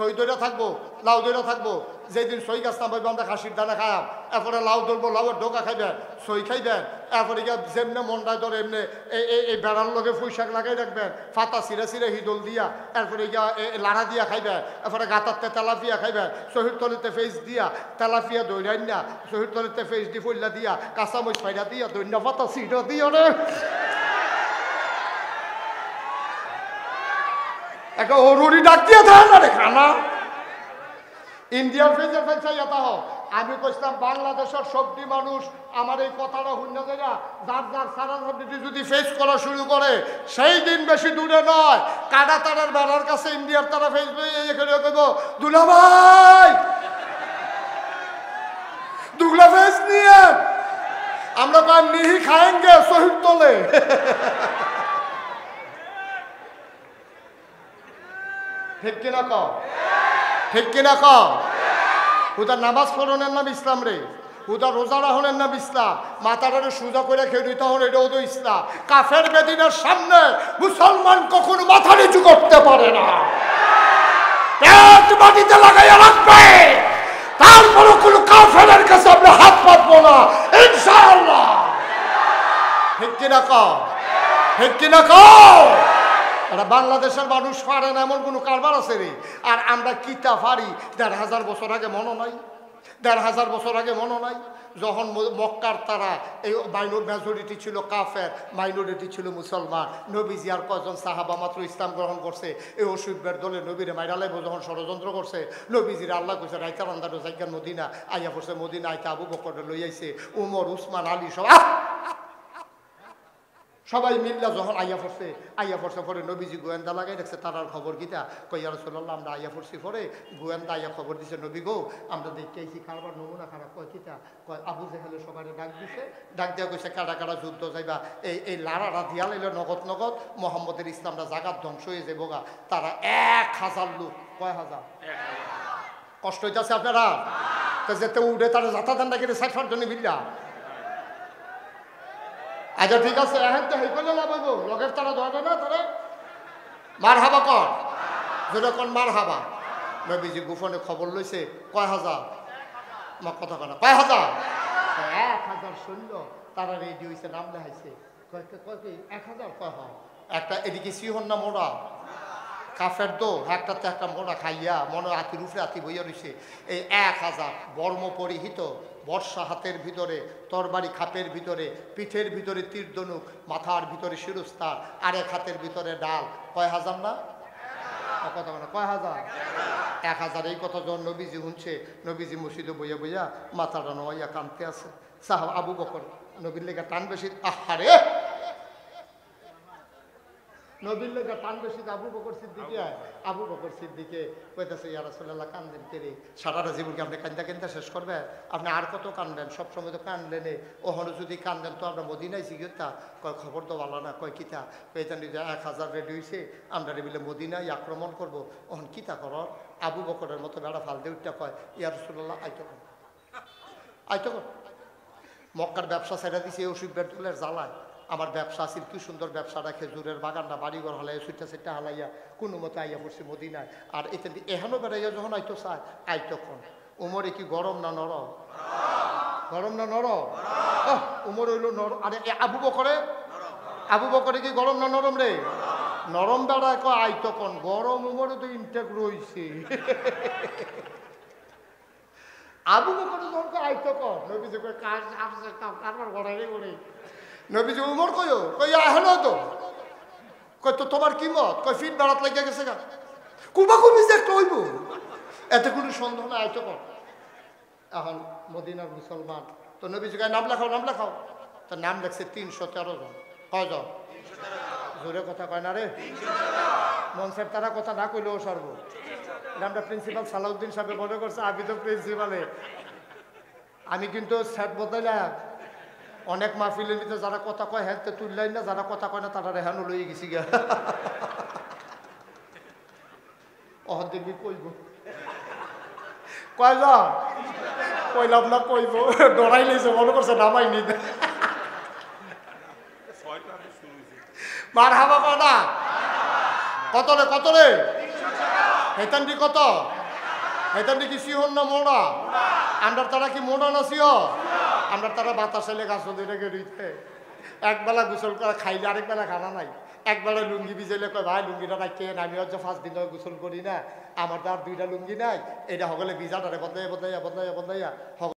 সই দইরা থাকবো, লাউ দইরা থাকবো। যেদিন সই গাছ নামাইবো আমরা খাসির দানা খায়াম, এরপরে লাউ ধরবো, লাউয়ের ডোকা খাইবেন, সই খাইবেন। এরপরে গিয়ে যেমনে মনটায় ধরে এমনি এই বেড়ার লগে পুঁইশাক লাগাই রাখবেন, ফাতা সিরে সিরে হিদল দিয়া, এরপরে গিয়া লাড়া দিয়া খাইবেন, এরপরে গাতারতে তেলাপিয়া খাইবেন, শহীদ তলিতে ফেস দিয়া তেলাপিয়া দইরাই না, শহীদ তলিতে ফেস দি ফইলা দিয়া, কাঁচামরিচ ফাইরা দিয়া, দৈন্য ফাতা সিরা দিয়া রে একটা অরুরি ডাক দিয়ে থাকে না রে খানা। ইন্ডিয়ার ফেজের ফেজ চাইয়া তাহ আমি কইতাম বাংলাদেশের সবটি মানুষ আমার এই কথাটা শুনে যায় না, যার যার সারা সবটি যদি ফেস করা শুরু করে সেই দিন বেশি দূরে নয়, কাটা তারার বেড়ার কাছে ইন্ডিয়ার তারা ফেস এখানে কইব দুলা ভাই দুগলা ফেস নিয়ে আমরা কম নিহি খায়েঙ্গে শহীদ তোলে। ঠিক কিনা ক, ঠিক কিনা ক? হুদা নামাজ পড়নের নাম ইসলাম রে, হুদা রোজা রাহনের নাম ইসলাম, মাথাটারে সোজা করে খেয়ে দিতে হন এটাও তো ইসলাম। কাফের বেদিনের সামনে মুসলমান কখনো মাথা নিচু করতে পারে না, পেট মাটিতে লাগাইয়া রাখবে, তারপরে কোনো কাফেরের কাছে আমরা হাত পাতবো না ইনশাআল্লাহ। ঠিক কিনা ক, ঠিক কিনা ক? এটা বাংলাদেশের মানুষ পারে না এমন কোনো কারবার আছে রে? আর আমরা কিতা পারি ১,৫০০ বছর আগে মনে নাই, ১,৫০০ বছর আগে মনে নাই যখন মক্কার তারা এই মেজরিটি ছিল কাফের, মাইনরিটি ছিল মুসলমান। নবীজি আর কয়জন সাহাবা মাত্র ইসলাম গ্রহণ করছে, এই অসুখের দলে নবীরে মাইরালাইব যখন ষড়যন্ত্র করছে, নবীজির আল্লাহ কইছে রাইতার আন্দার জায়গার মদিনা আইয়া পড়ছে, মদিনা আইতে আবু বকর লই আইছে, উমর উসমান আলী সবাই মিল্লা যখন আইয়া পড়ছে পরে নবীজি গোয়েন্দা লাগাই রাখছে, তারার খবর গীতা কই ইয়া রাসূলুল্লাহ আমরা আইয়া পড়ছি। পরে গোয়েন্দা আইয়া খবর দিছে নবী গো আমরা দেখতেছি কারবার নমুনা খারাপ। কয় কিতা? কয় আবু জেহেলে সবাই ডাক দিছে, ডাক দিয়া কইছে কারা কারা যুদ্ধ যাইবা, এই লাড়ারা দিয়া লাইলে নগদ নগদ মোহাম্মদের ইসলামটা জাগাত ধ্বংস হয়ে যাবো গা। তারা ১,০০০ লোক, কয় হাজার? কষ্ট হইতেছে আপনারা তো যেতে উঠে তারা যাতা দান্ডা কেটে ৬০ জনে মিল্লা। আচ্ছা ঠিক আছে, এখন তো হেই করলে লাভ হইব, লগের তারা ধরবে না, তারা মার হাবা কর যেরকম মার হাবা। নবীজি গোপনে খবর লইছে কয় হাজার, আমার কথা কয় না, কয় হাজার? ১,০০০ সৈন্য তারা রেডি হয়েছে, নাম লেখাইছে। কয় ১,০০০? কয় হয় একটা এদিকে সিহন না মোড়া কাফের দো একটাতে একটা মোড়া খাইয়া মনে আতির উপরে আতি বইয়া রয়েছে। এই ১,০০০ বর্ম পরিহিত, বর্ষা হাতের ভিতরে, তরবারি খাপের ভিতরে, পিঠের ভিতরে তীর ধনুক, মাথার ভিতরে শিরস্তার, আর এক হাতের ভিতরে ডাল। কয় হাজার না? কথা বলে কয় হাজার? ১,০০০। এই কথা যখন নবীজি শুনছে, নবীজি মসজিদে বইয়া বইয়া মাথাটা নোয়াইয়া কানতে আছে। সাহাব আবু বকর নবীর লেগে টান বেশি, আহারে নবীর লেগে টান বেশি আবু বকর সিদ্দিকে। আবু বকর সিদ্দিকে কইতেছে ইয়া রাসূলুল্লাহ কান্দেন কেড়ে, সারাটা জীবনকে আপনি কান্দা কান্দা শেষ করবে? আপনি আর কত কান্দেন? সবসময় তো কানলেন, ওখানে যদি কান্দেন তো আমরা মদিনায় শিখিতা। কয় খবর তো ভালো না। কয় কিতা? কইতেন যে ১,০০০ রেডি হয়েছে, আমরা মিলে মদিনায় আক্রমণ করবো। ওখান কিতা কর? আবু বকরের মতো বেড়া ফাল দিয়ে উঠটা কয় ইয়া রাসূলুল্লাহ আইতো কর, আইতো কর। মক্কার ব্যবসা ছেড়ে দিছে এই ওষুধ বেডগুলের জ্বালায়। আমার ব্যবসা আছে, কি সুন্দর ব্যবসাটা, খেজুরের বাগানটা, বাড়িঘর হালাইয়া সুইটা সেটা হালাইয়া কোনো মতো আইয়া পড়ছি মদিনায়। আর এতে এখানেও বেড়াইয়া যখন আইতো চায় আইতো কোন উমরে কি গরম না নরম? গরম না নরম? উমর হইল নরম। আরে আবু বকরে কি গরম না নরম রে? নরম বেড়ায় কয় আইতো কোন, গরম উমরে তো ইনটেক রয়েছে। আবু বকরে যখন আইতো কোন নবীজি কয় কারবার গড়াই গড়ে। নবীজি উমর কইও কই আহলো তো, কই তো তোমার কি মত? কই ফিট বাড়াত লাগিয়া গেছে গা, কুবা কুবি যে কইব, এত কোনো সন্দেহ না, আইতো কর। এখন মদিনার মুসলমান তো নবীজি কয় নাম লেখাও, নাম লেখাও। তো নাম লেখছে ৩১৩ জন। কয়জন? জোরে কথা কয় না রে, মনসের তারা কথা না কইলেও সর্ব। আমরা প্রিন্সিপাল সালাউদ্দিন সাহেব মনে করছে আমি তো প্রিন্সিপালে, আমি কিন্তু সেট বদলাইলাম। অনেক মাহফিলের ভিতরে যারা কথা কয় হ্যাঁ তুললাই না, যারা কথা কয় না তারা রেহানো লই গেছি গা। অহন দেখবি কইব কয়জন? কইলাম না কইব, ডরাই লেছে মনে করছে নামাই নি। মার হাবা কটা? কত রে? কত রে? হেতান্ডি কত হেতান্ডি কি সিহন না মোড়া আমরা তারা কি মোড়া না সিও আমরা তারা বাতাসে লেগে আসো দিনে গেড়িতে একবেলা গোসল করা খাইলে আরেকবেলা খানা নাই একবেলা লুঙ্গি ভিজাইলে কয় ভাই লুঙ্গিটা রাখতে আমি হচ্ছে 5 দিন ধরে গোসল করি না আমার তো আর 2টা লুঙ্গি নাই এটা হগলে ভিজাটারে বদলাইয়া বদলাইয়া বদলাইয়া বদলাইয়া